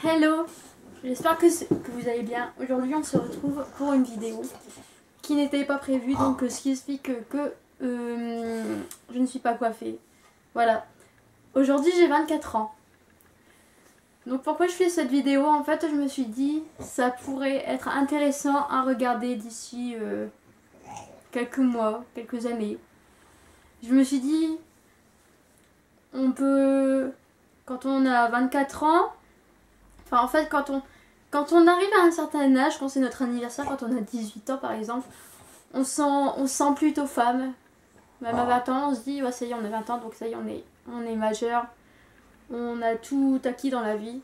Hello, j'espère que vous allez bien. Aujourd'hui on se retrouve pour une vidéo qui n'était pas prévue, donc ce qui explique que je ne suis pas coiffée. Voilà, aujourd'hui j'ai 24 ans. Donc pourquoi je fais cette vidéo? En fait je me suis dit ça pourrait être intéressant à regarder d'ici quelques mois, quelques années. Je me suis dit on peut, quand on a 24 ans, enfin en fait quand on arrive à un certain âge, quand c'est notre anniversaire, quand on a 18 ans par exemple, on se sent plutôt femme. Même à 20 ans on se dit ouais, ça y est on a 20 ans donc ça y est on est majeur, on a tout acquis dans la vie.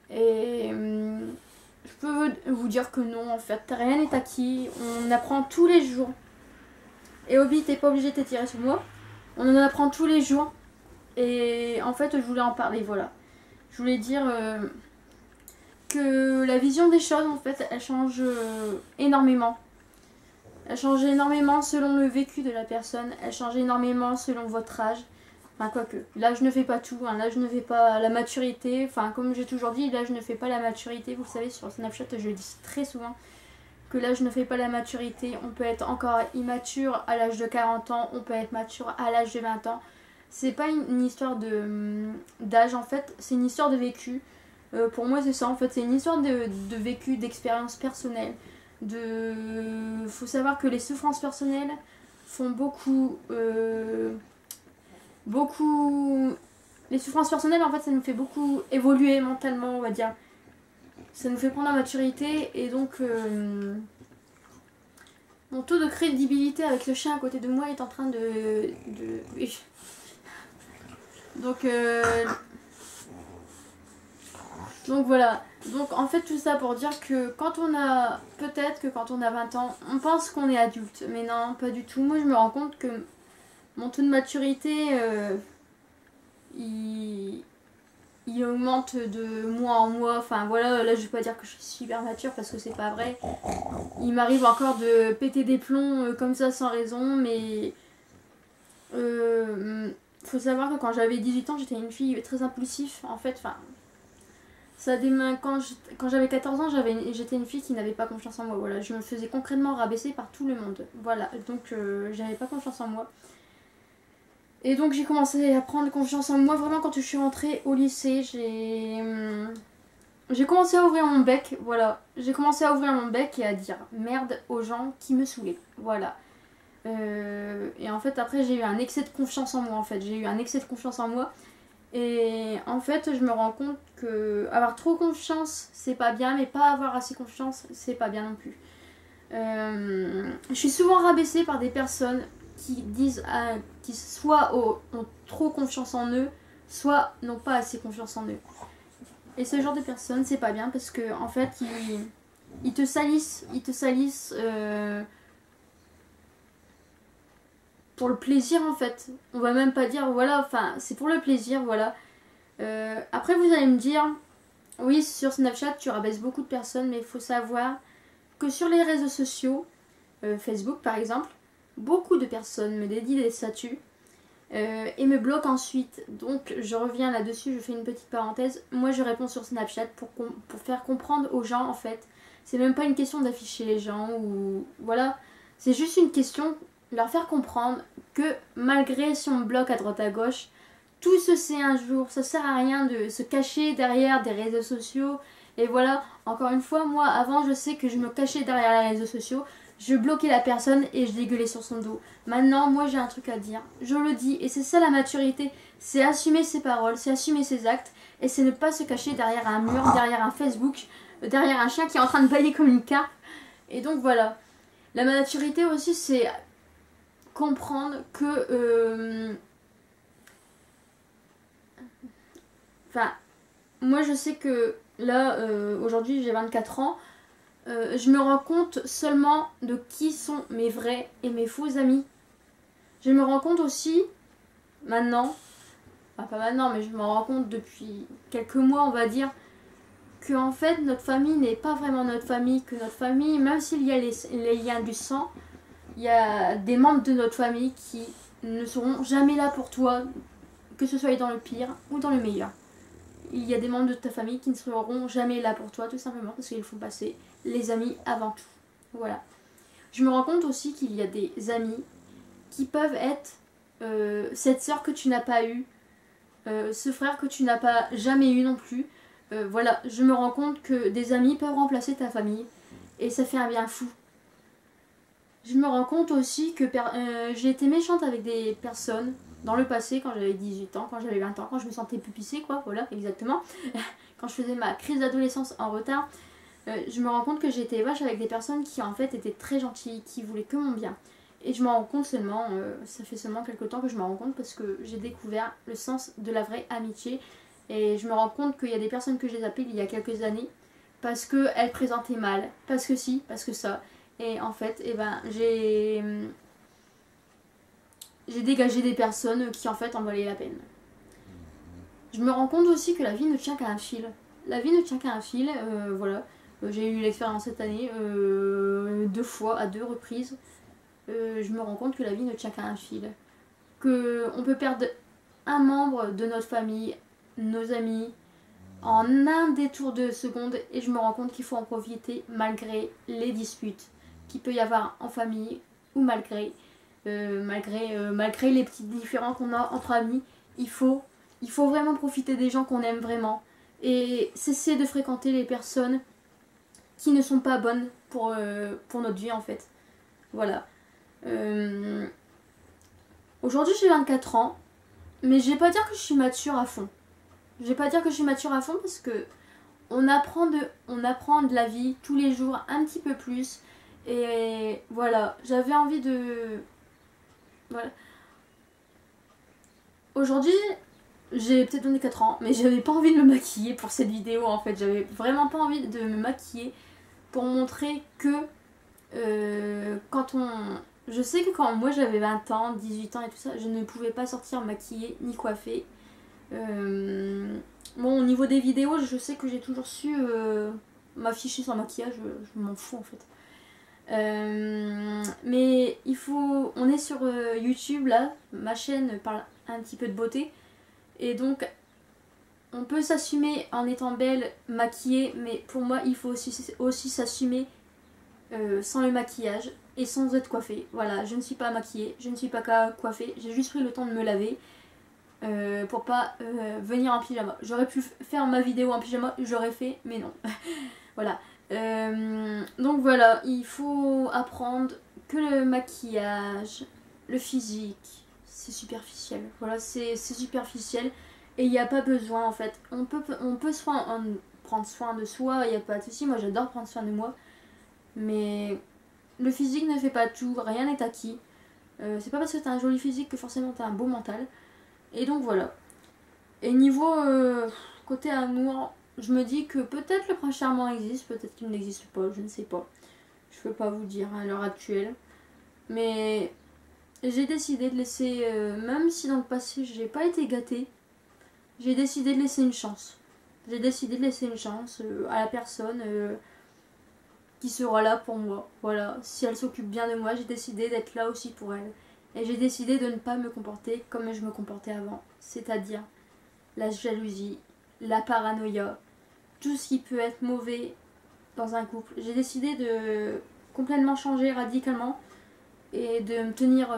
Et je peux vous dire que non, en fait rien n'est acquis, on apprend tous les jours. Et Obi, t'es pas obligé de t'étirer sur moi, on en apprend tous les jours. Et en fait je voulais en parler, voilà. Je voulais dire que la vision des choses en fait elle change énormément. Elle change énormément selon le vécu de la personne, elle change énormément selon votre âge. Enfin quoique, l'âge ne fait pas tout, hein. L'âge ne fait pas la maturité, enfin comme j'ai toujours dit, l'âge ne fait pas la maturité. Vous le savez, sur Snapchat je le dis très souvent, que l'âge ne fait pas la maturité. On peut être encore immature à l'âge de 40 ans, on peut être mature à l'âge de 20 ans. C'est pas une histoire d'âge en fait, c'est une histoire de vécu. Pour moi c'est ça en fait, c'est une histoire de vécu, d'expérience personnelle. Faut savoir que les souffrances personnelles font beaucoup... Les souffrances personnelles en fait ça nous fait beaucoup évoluer mentalement, on va dire. Ça nous fait prendre la maturité et donc... mon taux de crédibilité avec le chien à côté de moi est en train de... Donc voilà. Donc en fait tout ça pour dire que quand on a... Peut-être que quand on a 20 ans, on pense qu'on est adulte. Mais non, pas du tout. Moi je me rends compte que mon taux de maturité, il augmente de mois en mois. Enfin voilà, là je vais pas dire que je suis super mature parce que c'est pas vrai. Il m'arrive encore de péter des plombs comme ça sans raison. Mais... faut savoir que quand j'avais 18 ans, j'étais une fille très impulsive en fait. Enfin... Quand j'avais 14 ans, j'étais une fille qui n'avait pas confiance en moi. Voilà, je me faisais concrètement rabaisser par tout le monde. Voilà, donc j'avais pas confiance en moi. Et donc j'ai commencé à prendre confiance en moi vraiment quand je suis rentrée au lycée. J'ai commencé à ouvrir mon bec, voilà. J'ai commencé à ouvrir mon bec et à dire merde aux gens qui me saoulaient. Voilà. Et en fait après j'ai eu un excès de confiance en moi en fait. J'ai eu un excès de confiance en moi. Et en fait je me rends compte que avoir trop confiance c'est pas bien, mais pas avoir assez confiance c'est pas bien non plus. Je suis souvent rabaissée par des personnes qui disent qui soit ont trop confiance en eux, soit n'ont pas assez confiance en eux. Et ce genre de personnes c'est pas bien parce que en fait ils te salissent, pour le plaisir en fait. On va même pas dire voilà, enfin c'est pour le plaisir, voilà. Après vous allez me dire oui sur Snapchat tu rabaisses beaucoup de personnes, mais il faut savoir que sur les réseaux sociaux, Facebook par exemple, beaucoup de personnes me dédient des statuts et me bloquent ensuite. Donc je reviens là-dessus, je fais une petite parenthèse. Moi je réponds sur Snapchat pour faire comprendre aux gens en fait. C'est même pas une question d'afficher les gens ou voilà. C'est juste une question leur faire comprendre que malgré si on me bloque à droite à gauche, tout se sait un jour, ça sert à rien de se cacher derrière des réseaux sociaux. Et voilà, encore une fois, moi avant je sais que je me cachais derrière les réseaux sociaux, je bloquais la personne et je dégueulais sur son dos. Maintenant moi j'ai un truc à dire, je le dis, et c'est ça la maturité, c'est assumer ses paroles, c'est assumer ses actes, et c'est ne pas se cacher derrière un mur, derrière un Facebook, derrière un chien qui est en train de bâiller comme une carpe. Et donc voilà, la maturité aussi c'est comprendre que enfin moi je sais que là aujourd'hui j'ai 24 ans, je me rends compte seulement de qui sont mes vrais et mes faux amis. Je me rends compte aussi maintenant, enfin pas maintenant mais je me rends compte depuis quelques mois on va dire, que en fait notre famille n'est pas vraiment notre famille, que notre famille, même s'il y a les liens du sang, il y a des membres de notre famille qui ne seront jamais là pour toi, que ce soit dans le pire ou dans le meilleur. il y a des membres de ta famille qui ne seront jamais là pour toi, tout simplement parce qu'ils font passer les amis avant tout. Voilà. Je me rends compte aussi qu'il y a des amis qui peuvent être cette sœur que tu n'as pas eue, ce frère que tu n'as pas jamais eu non plus. Voilà, je me rends compte que des amis peuvent remplacer ta famille et ça fait un bien fou. Je me rends compte aussi que j'ai été méchante avec des personnes dans le passé, quand j'avais 18 ans, quand j'avais 20 ans, quand je me sentais pupissée, quoi, voilà, exactement. Quand je faisais ma crise d'adolescence en retard, je me rends compte que j'ai été vache avec des personnes qui en fait étaient très gentilles, qui voulaient que mon bien. Et je m'en rends compte seulement, ça fait seulement quelques temps que je m'en rends compte parce que j'ai découvert le sens de la vraie amitié. Et je me rends compte qu'il y a des personnes que j'ai zappées il y a quelques années parce qu'elles présentaient mal, parce que si, parce que ça. Et en fait, eh ben, j'ai dégagé des personnes qui en fait en valaient la peine. Je me rends compte aussi que la vie ne tient qu'à un fil. La vie ne tient qu'à un fil, voilà. J'ai eu l'expérience cette année, 2 fois, à 2 reprises. Je me rends compte que la vie ne tient qu'à un fil. On peut perdre un membre de notre famille, nos amis, en un détour de seconde. Et je me rends compte qu'il faut en profiter malgré les disputes qu'il peut y avoir en famille ou malgré les petits différends qu'on a entre amis. Il faut vraiment profiter des gens qu'on aime vraiment et cesser de fréquenter les personnes qui ne sont pas bonnes pour notre vie en fait. Voilà. Aujourd'hui j'ai 24 ans, mais je vais pas dire que je suis mature à fond. Je vais pas dire que je suis mature à fond parce que on apprend de la vie tous les jours un petit peu plus. Et voilà, j'avais envie de... Voilà. Aujourd'hui, j'ai peut-être donné 4 ans, mais j'avais pas envie de me maquiller pour cette vidéo en fait. J'avais vraiment pas envie de me maquiller pour montrer que quand on... Je sais que quand moi j'avais 20 ans, 18 ans et tout ça, je ne pouvais pas sortir maquillée ni coiffée. Bon, au niveau des vidéos, je sais que j'ai toujours su m'afficher sans maquillage, je m'en fous en fait. Mais on est sur YouTube là, ma chaîne parle un petit peu de beauté et donc on peut s'assumer en étant belle, maquillée, mais pour moi il faut aussi s'assumer sans le maquillage et sans être coiffée. Voilà, je ne suis pas maquillée, je ne suis pas coiffée, j'ai juste pris le temps de me laver pour pas venir en pyjama. J'aurais pu faire ma vidéo en pyjama, j'aurais fait, mais non. Voilà. Donc voilà, il faut apprendre que le maquillage, le physique, c'est superficiel. Voilà, c'est superficiel et il n'y a pas besoin en fait. On peut prendre soin de soi, il n'y a pas de souci. Moi j'adore prendre soin de moi, mais le physique ne fait pas tout, rien n'est acquis. C'est pas parce que t'as un joli physique que forcément t'as un beau mental. Et donc voilà. Et niveau côté amour, je me dis que peut-être le prince charmant existe, peut-être qu'il n'existe pas, je ne sais pas. Je peux pas vous dire à l'heure actuelle. Mais j'ai décidé de laisser, même si dans le passé j'ai pas été gâtée, j'ai décidé de laisser une chance. J'ai décidé de laisser une chance à la personne qui sera là pour moi. Voilà, si elle s'occupe bien de moi, j'ai décidé d'être là aussi pour elle. Et j'ai décidé de ne pas me comporter comme je me comportais avant. C'est-à-dire la jalousie, la paranoïa, tout ce qui peut être mauvais dans un couple. J'ai décidé de complètement changer radicalement et de me tenir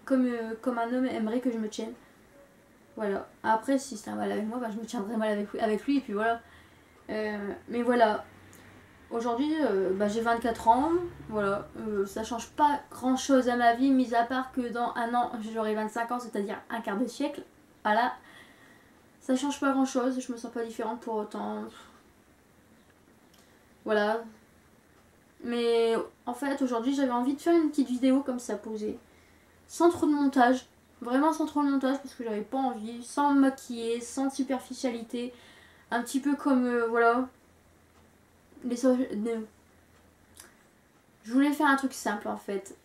comme un homme aimerait que je me tienne. Voilà. Après, si c'est un mal avec moi, bah, je me tiendrai mal avec lui et puis voilà. Mais voilà. Aujourd'hui, bah, j'ai 24 ans. Voilà. Ça change pas grand chose à ma vie, mis à part que dans un an, j'aurai 25 ans, c'est-à-dire un quart de siècle. Voilà. Ça change pas grand chose, je me sens pas différente pour autant. Voilà. Mais en fait, aujourd'hui, j'avais envie de faire une petite vidéo comme ça, posée. Sans trop de montage. Vraiment sans trop de montage, parce que j'avais pas envie. Sans me maquiller, sans superficialité. Un petit peu comme, voilà. Je voulais faire un truc simple, en fait.